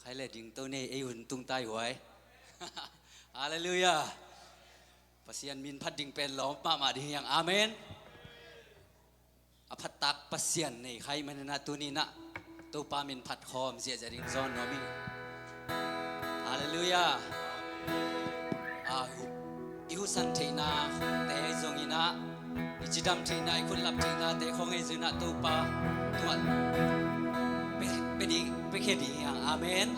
khai lệ đình tôi này ai hun tung tai hoài Hallelujah pasian min phat ding pen lom ma ding yang amen aphat tak pasian nei khai manana tunina to pa min phat khom sia jaring zon nomi Hallelujah ihu san theina te zongina ichidam theina ikun lap theina te khong ei zuna to pa tuan pe di pe khe di yang amen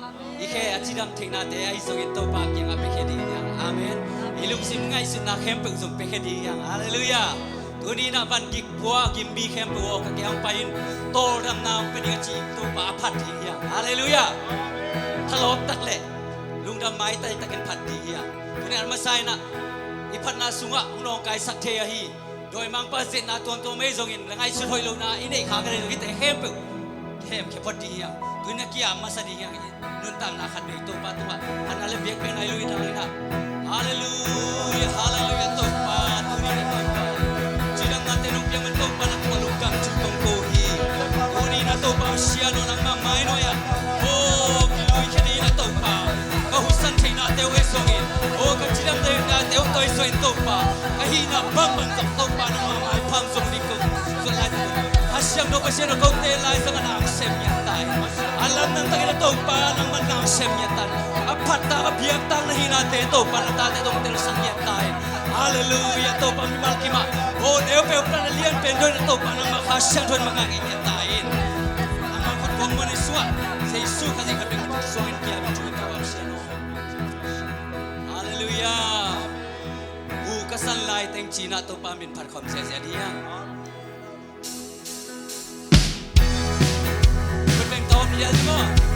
ike achidam theina te ai zongin to pa kyang pe khe di yang amen ilung sim ngai sunna khem pe zong pe khe di yang Hallelujah tunina ban dik bua gimbi khem pe wo ka kyang pain to ram nam pe di chi to pa phat di yang Hallelujah thalop tak le lung dam mai tai takin phat di yang tunan ma sai na ipat na sunga unong kai sak the hi doi mang pa zin na ton to me zong in ngai su hoi lo na inei kha ka le te hem pe hem ke pot di ya tuina kia ma sa di ya nun tam na khat nei to pa to an ale bek pe nai lui na na Hallelujah Hallelujah to pa tuni na to pa jidang na te nong piang man to pa na ko lu kam chu kong ko hi tuni na to pa sia no nang ma mai no ya oh ki lui ke di na to pa ka husan thei na te we song in oh ka jidang te na te toi soin to pa ka hi na bang bang to pa na ma mai phang song ni ko so lai hasyang do pasien ko te lai sa na sem ya tai alam nang tagina to pa nang man nang sem ya tan apat ta biak tang na hina te to pa na ta te dong te sang ya tai Hallelujah to pa mi malkima oh neo pe pa na lian pen do na to pa nang makhasyang don mga ya tai ang ko kong mo ni suwa sa Isu kasi ka bing so in kia bi tu ka wa siya no Hallelujah kasan lai teng China to pa min phat khom se se dia beng to mi ya mo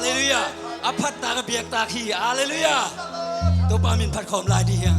เลลูยาอภัตตากระเบียกตาขี้ฮาเลลูยาตัวปามินพัดขอมลายดีฮะ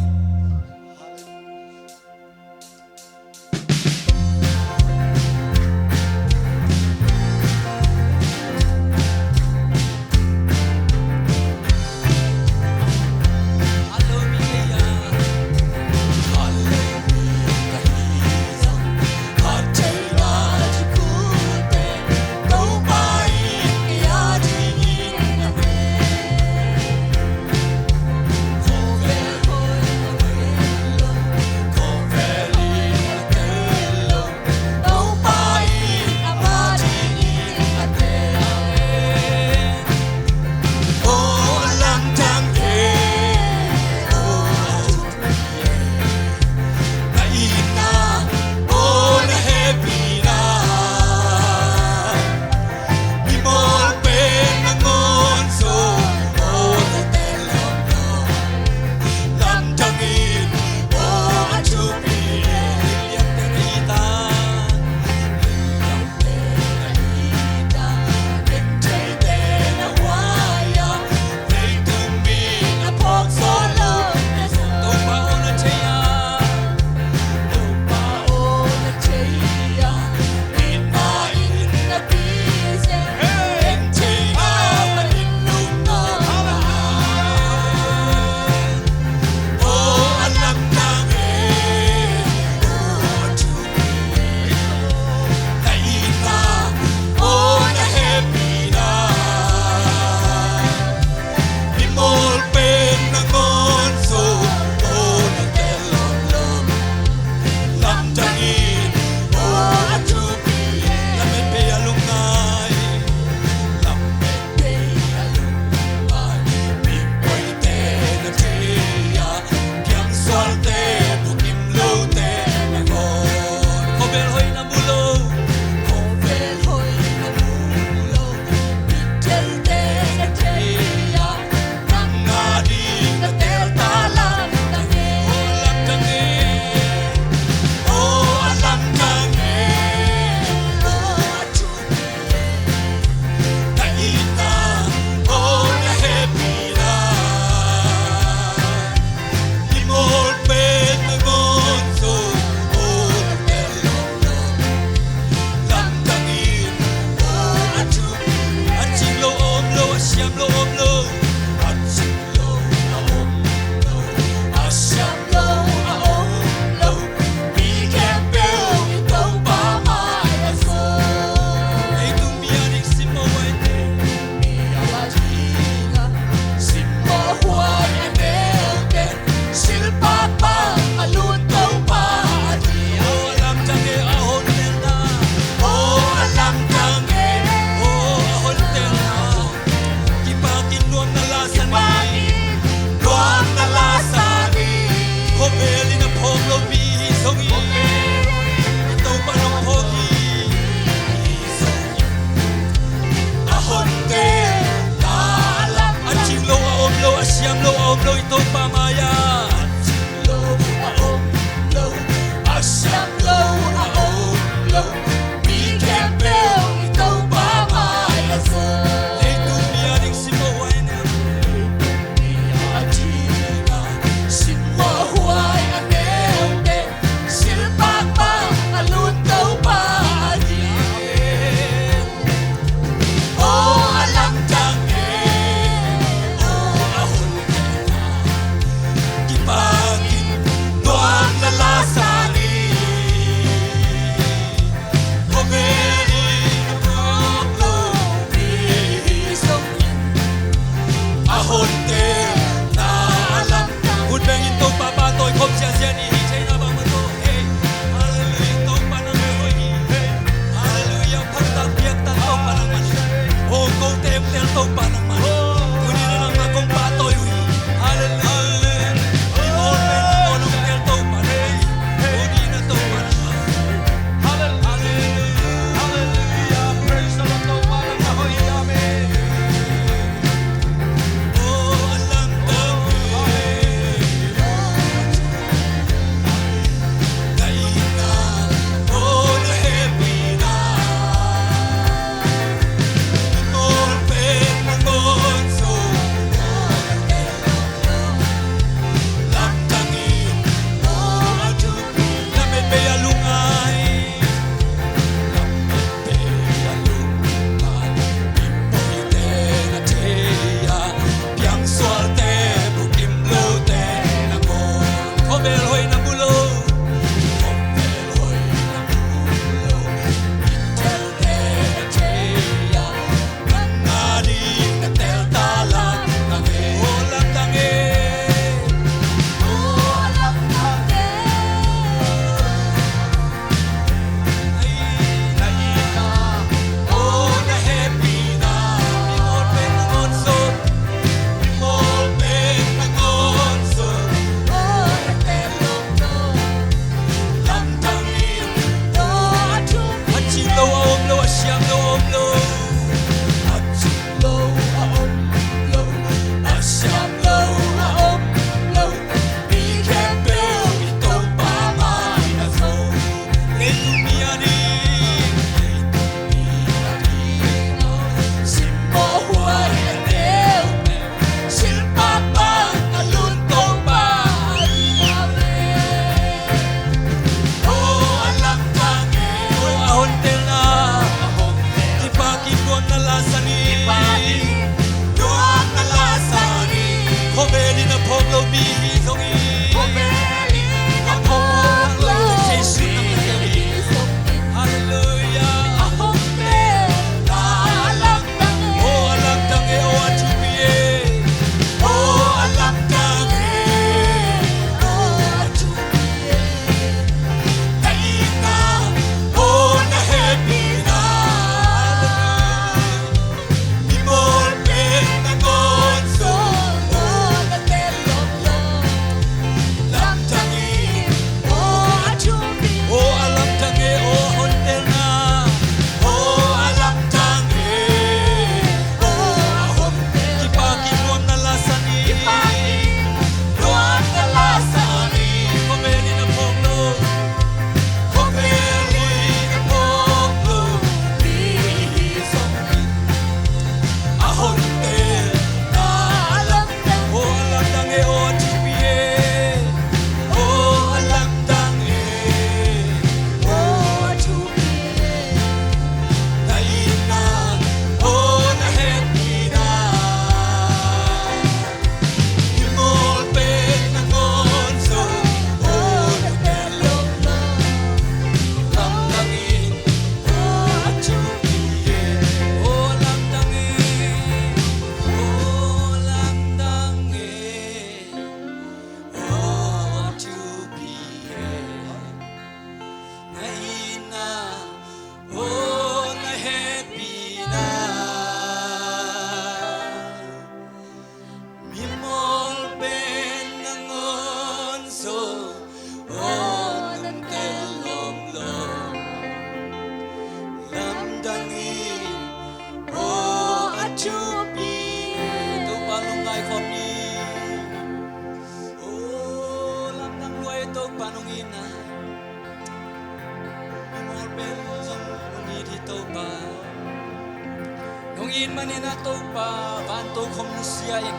in manina to pa van to khom nu sia in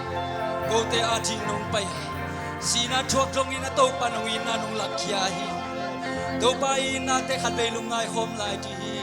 ko te a jing nong pai sina thok long in to pa nong in na nong lakhia hi to pa in na te khat be lungai khom lai ti hi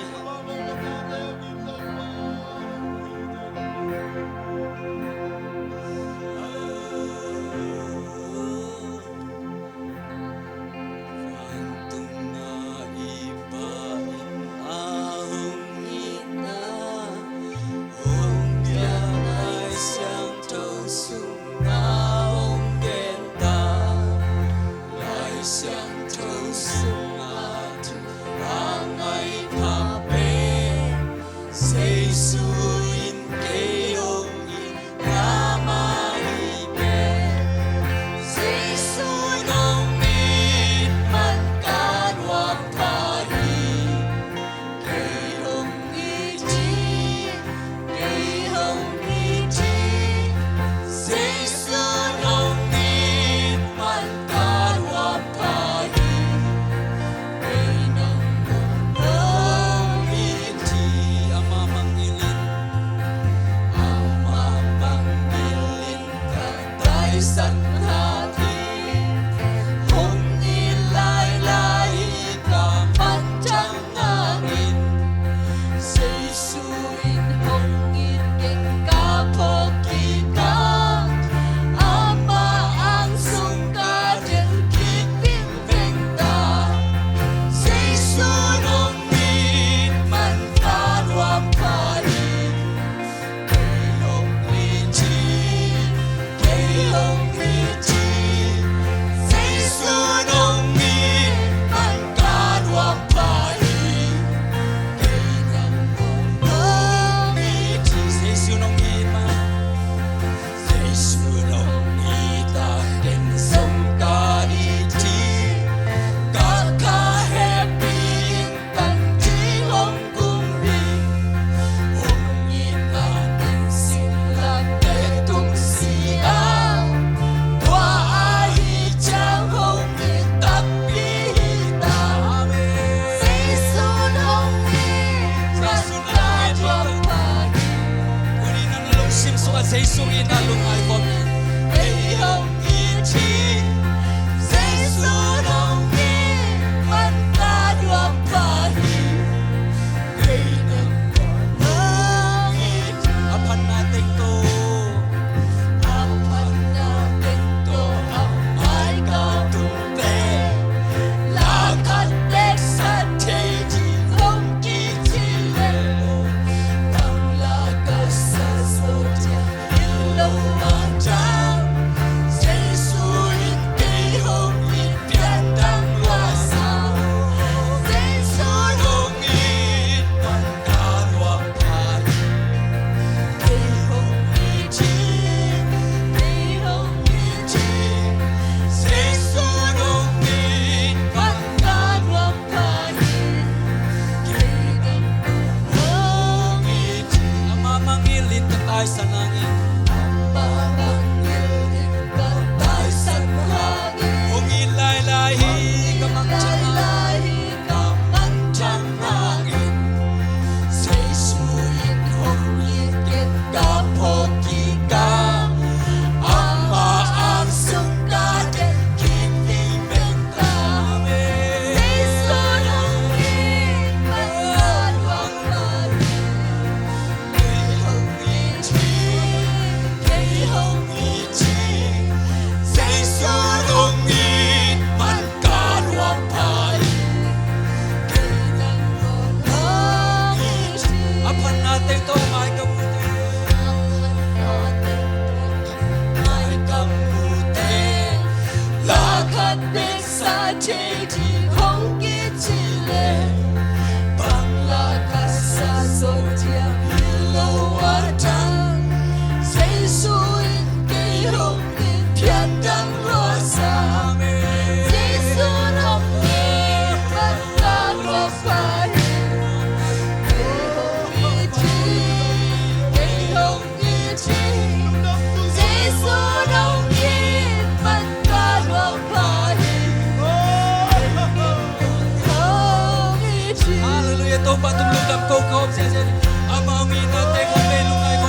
to pa tum lum dam ko ko se se ama mi na te ko be lu ngai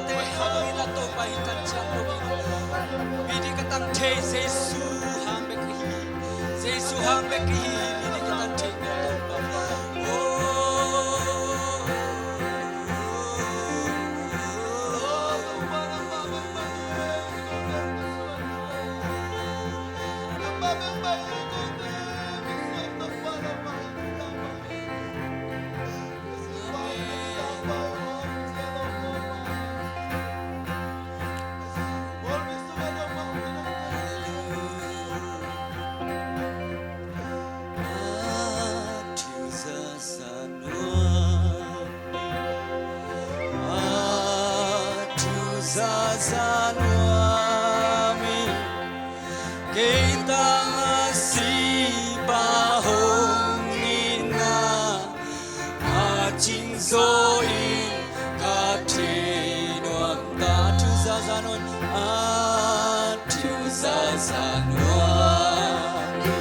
te khoi la to pa hitan cham lo mi di ka tam the jesu ham be ki jesu ham be ki mi di ka tam the ko to pa Zanuami kita ngasih bahongina acing zoin katinuam tatu zazanun atu zazanuami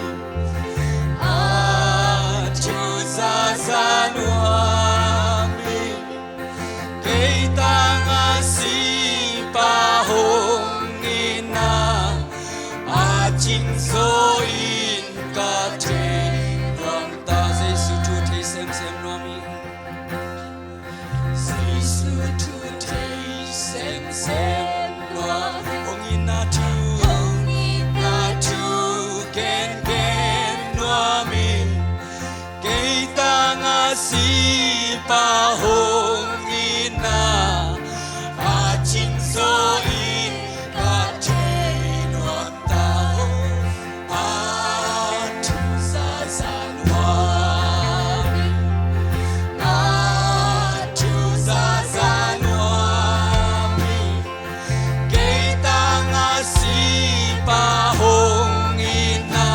atu zazanuami kita ngasih bahongina acing zoin kate nuam ta Jesu tu te sem sem nuami Jesu tu te sem sem nuam hongina tu gen gen nuami kita ngasih bahongina Zoin katenuam tao atu zazanuami kita ngasih bahongina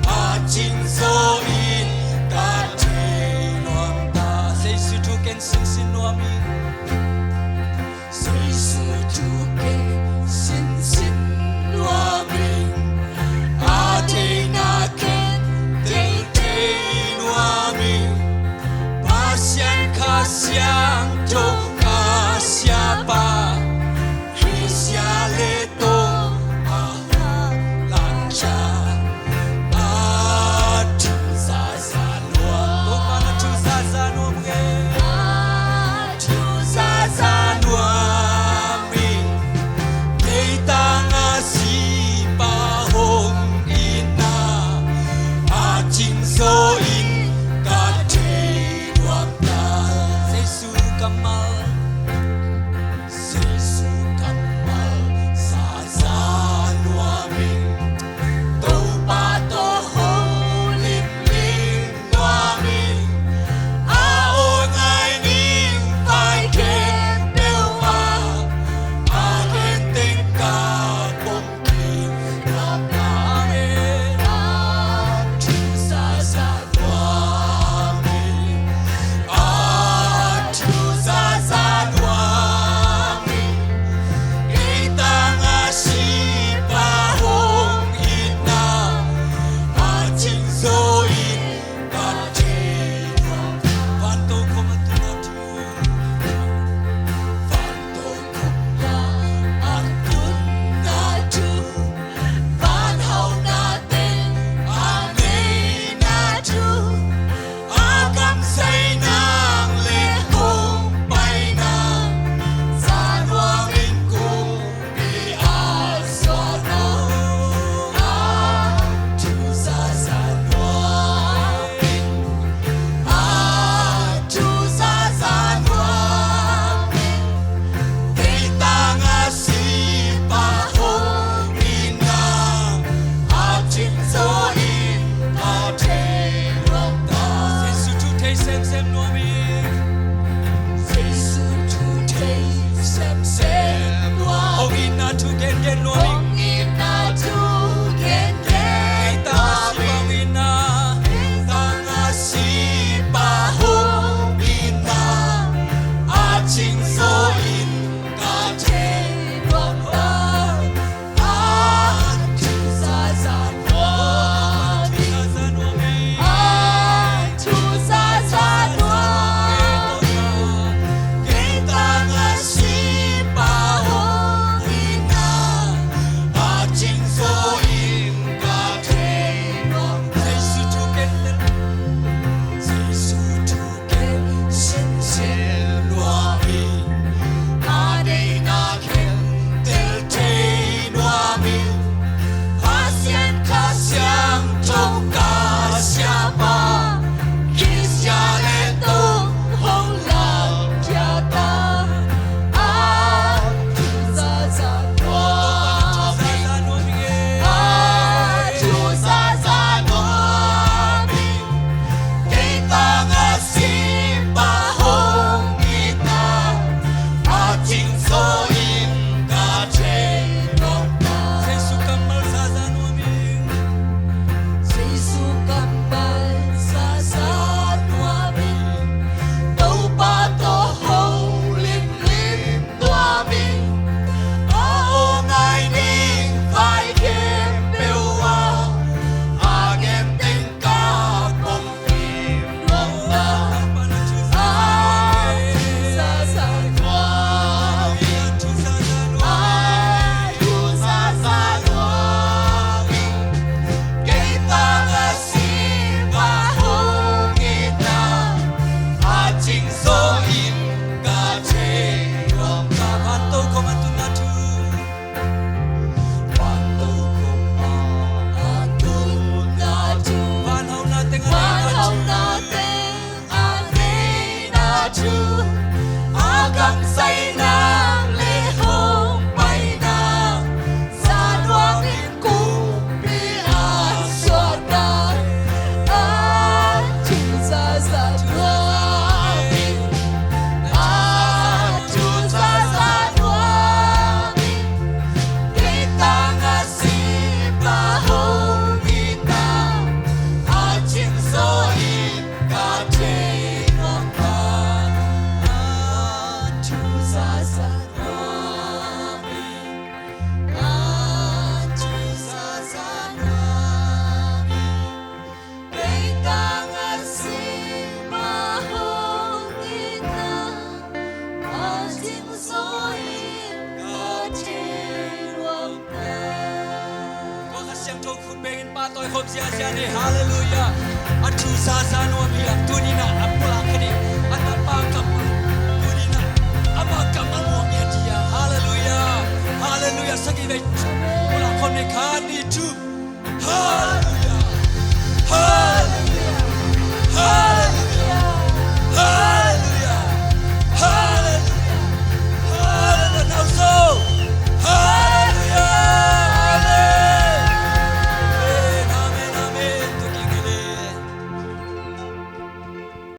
acing zoin katenuam ta Jesu tu ken sin sin nuami Kasiang toka siapa Krisya leto lanca atu zazanua Topana tu zazanua atu zazanua mi kita ngasih bahong ina acing zoin kamal Jesu kamal zazanuami tau pato lim lim nuami aon ai ning pai ken dewa agen tingka bongki rapame atu zazanuami atu toy hope sia sia ni hallelujah atu sa sa no mia tunina apula kini atapa kapu tunina amaka mamo mia dia hallelujah hallelujah sagibe pula khone khani tu hallelujah